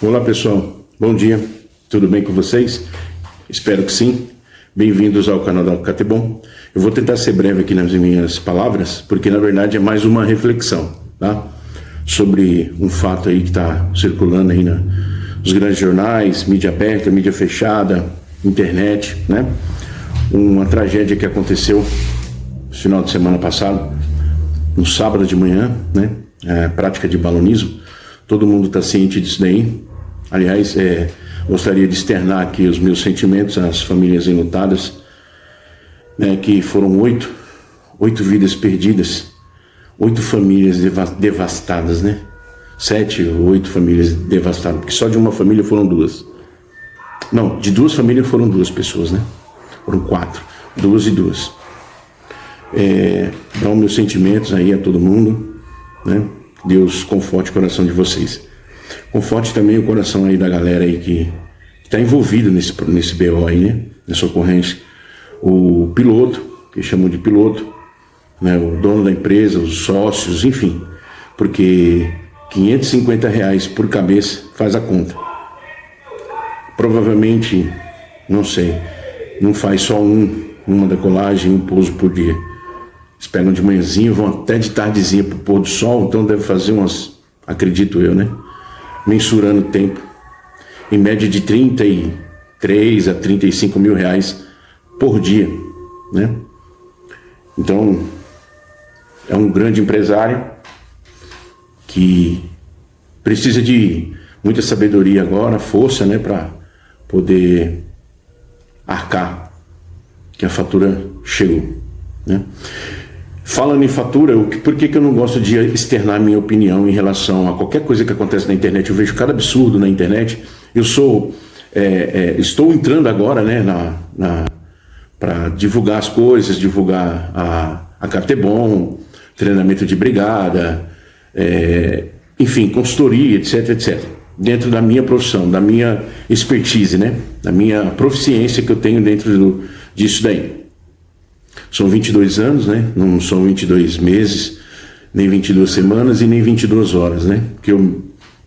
Olá pessoal, bom dia, tudo bem com vocês? Espero que sim. Bem-vindos ao canal da Catebom. Eu vou tentar ser breve aqui nas minhas palavras, porque na verdade é mais uma reflexão, tá? Sobre um fato aí que está circulando aí nos grandes jornais, mídia aberta, mídia fechada, internet, né? Uma tragédia que aconteceu no final de semana passado, no sábado de manhã, né? Prática de balonismo. Todo mundo está ciente disso daí. Aliás, gostaria de externar aqui os meus sentimentos às famílias enlutadas, né, que foram oito vidas perdidas, 8 famílias devastadas, né? 7 ou 8 famílias devastadas, porque só de uma família foram 2. Não, de 2 famílias foram 2 pessoas, né? Foram 4, 2 e 2. Dão meus sentimentos aí a todo mundo, né? Deus conforte o coração de vocês. Conforte também o coração aí da galera aí que está envolvida nesse BO aí, né? Nessa ocorrência. O piloto, que chamam de piloto, né? O dono da empresa, os sócios, enfim. Porque R$550 por cabeça faz a conta. Provavelmente, não sei, não faz só uma decolagem, um pouso por dia. Eles pegam de manhãzinha, vão até de tardezinha para o pôr do sol, então deve fazer umas, acredito eu, né? Mensurando o tempo, em média de 33 a 35 mil reais por dia, né? Então, é um grande empresário que precisa de muita sabedoria agora, força, né, para poder arcar, que a fatura chegou, né? Falando em fatura, por que eu não gosto de externar minha opinião em relação a qualquer coisa que acontece na internet? Eu vejo cada absurdo na internet. Eu estou entrando agora, né, para divulgar as coisas, divulgar a Catebom, treinamento de brigada, enfim, consultoria, etc. Dentro da minha profissão, da minha expertise, né, da minha proficiência que eu tenho dentro disso daí. São 22 anos, né? Não são 22 meses, nem 22 semanas e nem 22 horas, né? Porque eu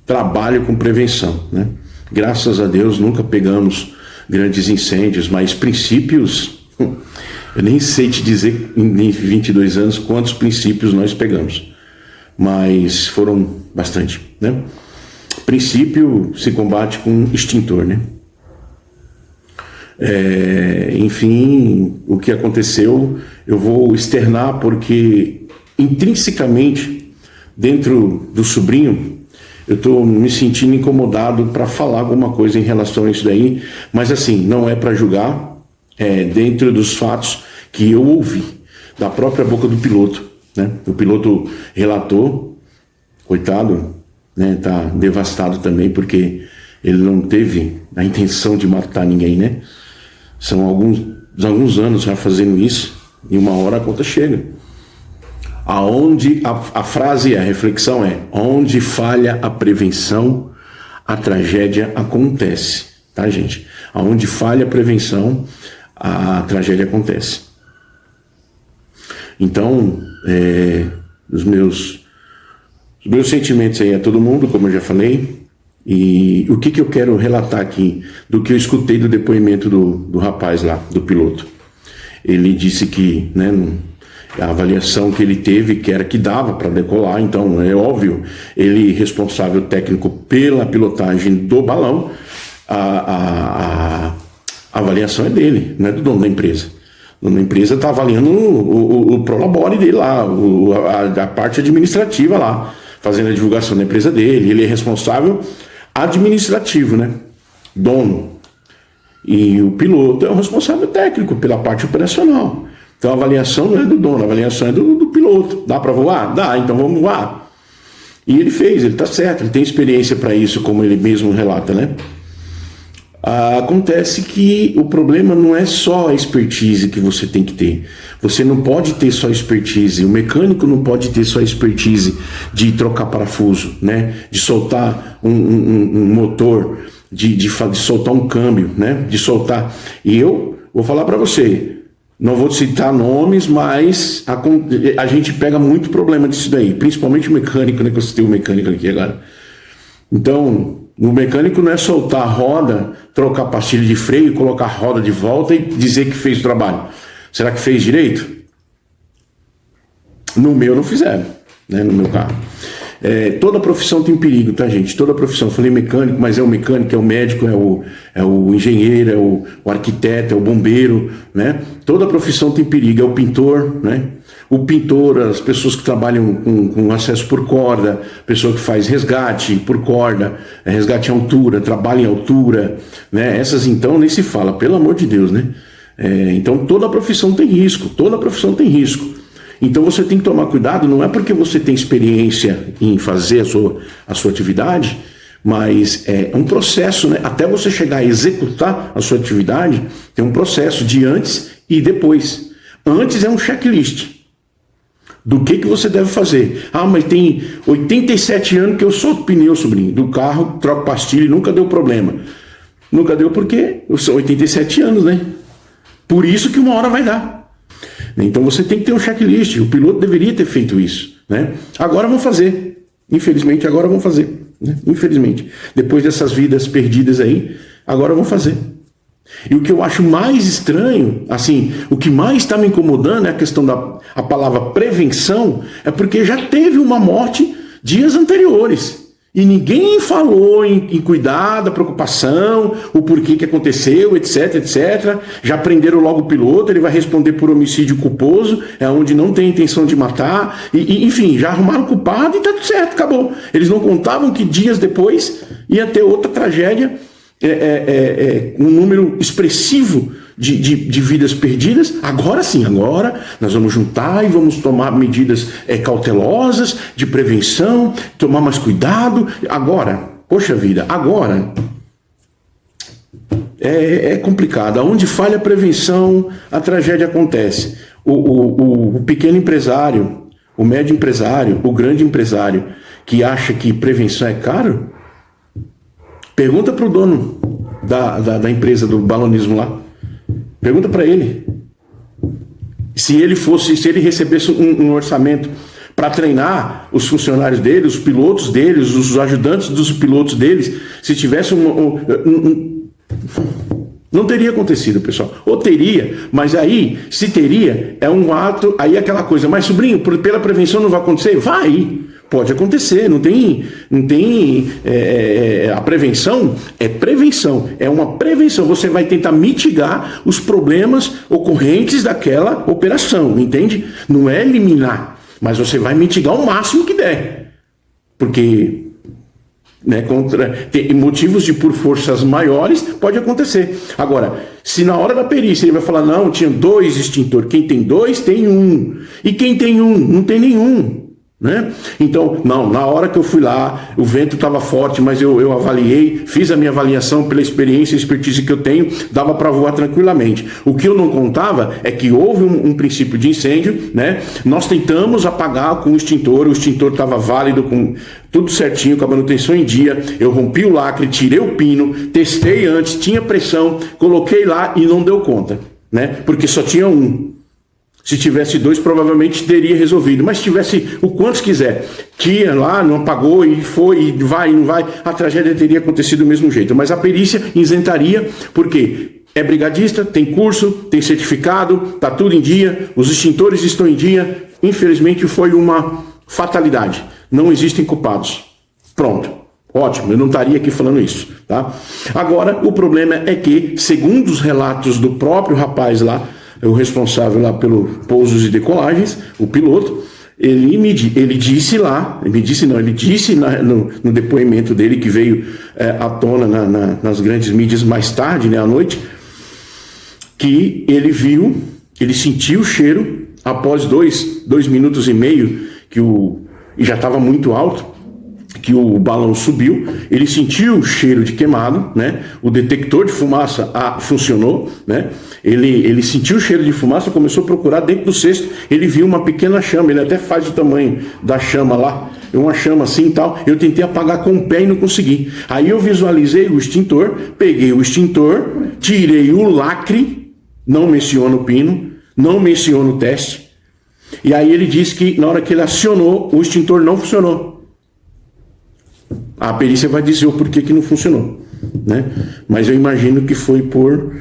trabalho com prevenção, né? Graças a Deus nunca pegamos grandes incêndios, mas princípios, eu nem sei te dizer em 22 anos quantos princípios nós pegamos, mas foram bastante, né? Princípio se combate com extintor, né? Enfim, o que aconteceu eu vou externar porque intrinsecamente dentro do sobrinho eu estou me sentindo incomodado para falar alguma coisa em relação a isso daí, mas assim, não é para julgar, dentro dos fatos que eu ouvi da própria boca do piloto, né? O piloto relatou, coitado, né? Tá devastado também porque ele não teve a intenção de matar ninguém, né? São alguns anos já fazendo isso, e uma hora a conta chega. Aonde a frase, a reflexão onde falha a prevenção, a tragédia acontece, tá, gente? Aonde falha a prevenção, a tragédia acontece. Então, os meus sentimentos aí a todo mundo, como eu já falei. E o que eu quero relatar aqui do que eu escutei do depoimento do rapaz lá, do piloto. Ele disse que, né, a avaliação que ele teve, que era que dava para decolar, então é óbvio, ele responsável técnico pela pilotagem do balão, a avaliação é dele, não é do dono da empresa. O dono da empresa está avaliando o prolabore dele lá, a parte administrativa lá, fazendo a divulgação da empresa dele. Ele é responsável administrativo, né? Dono. E o piloto é o responsável técnico pela parte operacional. Então a avaliação não é do dono, a avaliação é do piloto. Dá para voar? Dá, então vamos voar. E ele está certo, ele tem experiência para isso, como ele mesmo relata, né? Acontece que o problema não é só a expertise que você tem que ter. Você não pode ter só expertise, o mecânico não pode ter só expertise de trocar parafuso, né? De soltar um motor, de soltar um câmbio, né? De soltar. E eu vou falar para você, não vou citar nomes, mas a gente pega muito problema disso daí, principalmente o mecânico, né? Que eu citei o mecânico aqui agora. Então, O mecânico não é soltar a roda, trocar a pastilha de freio, colocar a roda de volta e dizer que fez o trabalho. Será que fez direito? No meu não fizeram, né? No meu carro. Toda profissão tem perigo, tá, gente? Toda profissão. Eu falei mecânico, mas é o mecânico, é o médico, é o engenheiro, é o arquiteto, é o bombeiro, né? Toda profissão tem perigo. É o pintor, né? O pintor, as pessoas que trabalham com acesso por corda, pessoa que faz resgate por corda, resgate em altura, trabalha em altura, né? Essas então nem se fala, pelo amor de Deus, né? Então toda profissão tem risco, toda profissão tem risco. Então você tem que tomar cuidado, não é porque você tem experiência em fazer a sua atividade, mas é um processo, né? Até você chegar a executar a sua atividade, tem um processo de antes e depois. Antes é um checklist do que você deve fazer. Ah, mas tem 87 anos que eu solto pneu, sobrinho, do carro, troco pastilha e nunca deu problema. Nunca deu porque são 87 anos, né? Por isso que uma hora vai dar. Então você tem que ter um checklist. O piloto deveria ter feito isso, né? Agora vão fazer. Infelizmente, agora vão fazer, né? Infelizmente. Depois dessas vidas perdidas aí, agora vão fazer. E o que eu acho mais estranho, assim, o que mais está me incomodando é a questão a palavra prevenção, é porque já teve uma morte dias anteriores. E ninguém falou em cuidar da preocupação, o porquê que aconteceu, etc, etc. Já prenderam logo o piloto, ele vai responder por homicídio culposo, onde não tem intenção de matar, enfim, já arrumaram o culpado e tá tudo certo, acabou. Eles não contavam que dias depois ia ter outra tragédia, um número expressivo de vidas perdidas. Agora sim, agora nós vamos juntar e vamos tomar medidas cautelosas de prevenção, tomar mais cuidado. Agora, poxa vida, agora é complicado. Onde falha a prevenção, a tragédia acontece. O pequeno empresário, o médio empresário, o grande empresário que acha que prevenção é caro, pergunta para o dono da empresa do balonismo lá. Pergunta para ele. Se ele recebesse um orçamento para treinar os funcionários dele, os pilotos deles, os ajudantes dos pilotos deles, se tivesse não teria acontecido, pessoal. Ou teria, mas aí, se teria, é um ato, aí é aquela coisa, mas sobrinho, pela prevenção não vai acontecer? Vai! Pode acontecer, não tem a prevenção é prevenção, é uma prevenção. Você vai tentar mitigar os problemas ocorrentes daquela operação, entende? Não é eliminar, mas você vai mitigar o máximo que der, porque tem motivos de por forças maiores pode acontecer. Agora, se na hora da perícia ele vai falar, não, tinha 2 extintores, quem tem 2 tem 1, e quem tem 1 não tem nenhum. Né? Então, não, na hora que eu fui lá, o vento estava forte, mas eu avaliei, fiz a minha avaliação pela experiência e expertise que eu tenho, dava para voar tranquilamente. O que eu não contava é que houve um princípio de incêndio, né? Nós tentamos apagar com o extintor estava válido, com tudo certinho, com a manutenção em dia, eu rompi o lacre, tirei o pino, testei antes, tinha pressão, coloquei lá e não deu conta, né? Porque só tinha 1. Se tivesse 2, provavelmente teria resolvido. Mas se tivesse o quantos quiser, que ia lá, não apagou e foi, e vai, e não vai, a tragédia teria acontecido do mesmo jeito. Mas a perícia isentaria, porque é brigadista, tem curso, tem certificado, está tudo em dia, os extintores estão em dia. Infelizmente foi uma fatalidade. Não existem culpados. Pronto. Ótimo, eu não estaria aqui falando isso, tá? Agora, o problema é que, segundo os relatos do próprio rapaz lá, o responsável lá pelo pousos e decolagens, o piloto, ele disse no depoimento dele, que veio à tona nas grandes mídias mais tarde, né, à noite, que ele sentiu o cheiro após 2 minutos e meio, e já estava muito alto, que o balão subiu, ele sentiu o cheiro de queimado, né? O detector de fumaça funcionou, né? Ele sentiu o cheiro de fumaça, começou a procurar dentro do cesto, ele viu uma pequena chama, ele até faz o tamanho da chama lá, uma chama assim e tal. Eu tentei apagar com o pé e não consegui. Aí eu visualizei o extintor, peguei o extintor, tirei o lacre, não menciona o pino, não menciona o teste, e aí ele disse que na hora que ele acionou, o extintor não funcionou. A perícia vai dizer o porquê que não funcionou, né? Mas eu imagino que foi por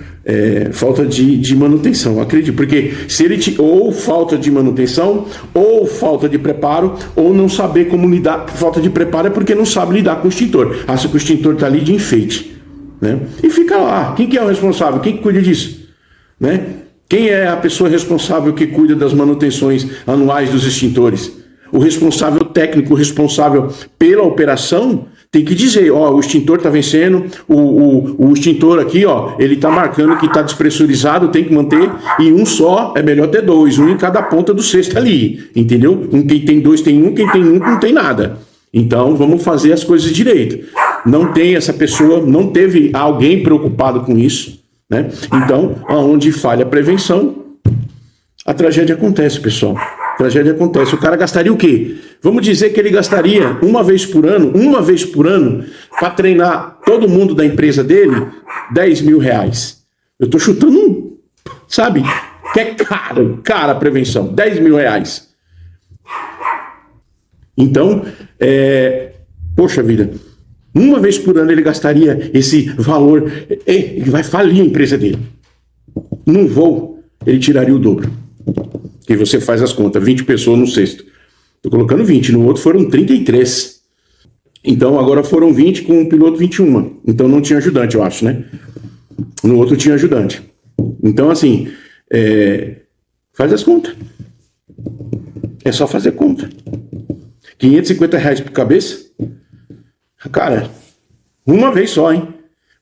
falta de manutenção, acredito, porque se ele ou falta de manutenção, ou falta de preparo, ou não saber como lidar. Falta de preparo é porque não sabe lidar com o extintor, acha que o extintor está ali de enfeite, né? E fica lá. Quem que é o responsável? Quem que cuida disso, né? Quem é a pessoa responsável que cuida das manutenções anuais dos extintores? O responsável técnico, o responsável pela operação, tem que dizer, ó, o extintor está vencendo, o extintor aqui, ó, ele está marcando que está despressurizado, tem que manter, e um só, é melhor ter dois, um em cada ponta do cesto ali, entendeu? Quem tem dois tem um, quem tem um não tem nada. Então, vamos fazer as coisas direito. Não tem essa pessoa, não teve alguém preocupado com isso, né? Então, aonde falha a prevenção, a tragédia acontece, pessoal. A tragédia acontece. O cara gastaria o quê? Vamos dizer que ele gastaria uma vez por ano, para treinar todo mundo da empresa dele, R$10.000. Eu estou chutando sabe? Que é cara a prevenção, R$10.000. Então, poxa vida, uma vez por ano ele gastaria esse valor, ele vai falir a empresa dele. Num voo, ele tiraria o dobro. Que você faz as contas, 20 pessoas no sexto. Estou colocando 20, no outro foram 33. Então agora foram 20 com o piloto 21. Então não tinha ajudante, eu acho, né? No outro tinha ajudante. Então assim, faz as contas. É só fazer conta. R$550 por cabeça? Cara, uma vez só, hein?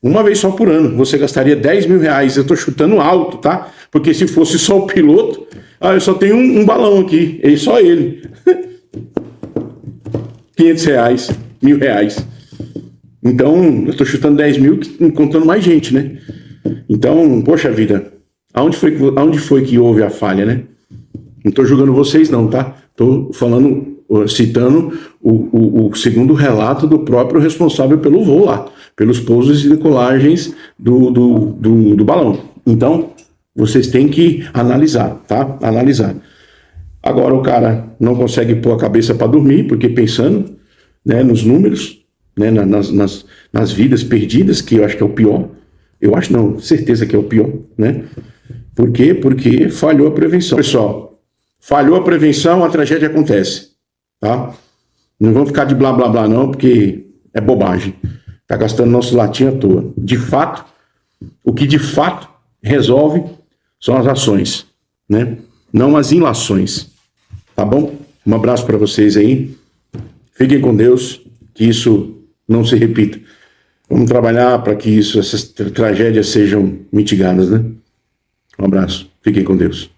Uma vez só por ano. Você gastaria R$10.000. Eu estou chutando alto, tá? Porque se fosse só o piloto... eu só tenho um balão aqui, só ele. R$500, R$1.000. Então, eu tô chutando 10 mil, contando mais gente, né? Então, poxa vida, aonde foi que houve a falha, né? Não tô julgando vocês não, tá? Tô citando o segundo relato do próprio responsável pelo voo lá, pelos pousos e decolagens do balão. Então, vocês têm que analisar, tá? Analisar. Agora o cara não consegue pôr a cabeça para dormir, porque pensando, né, nos números, né, nas vidas perdidas, que eu acho que é o pior. Eu acho não, certeza que é o pior, né? Por quê? Porque falhou a prevenção. Pessoal, falhou a prevenção, a tragédia acontece, tá? Não vamos ficar de blá blá blá não, porque é bobagem. Tá gastando nosso latim à toa. De fato, o que de fato resolve são as ações, né? Não as inações, tá bom? Um abraço para vocês aí. Fiquem com Deus, que isso não se repita. Vamos trabalhar para que essas tragédias sejam mitigadas, né? Um abraço. Fiquem com Deus.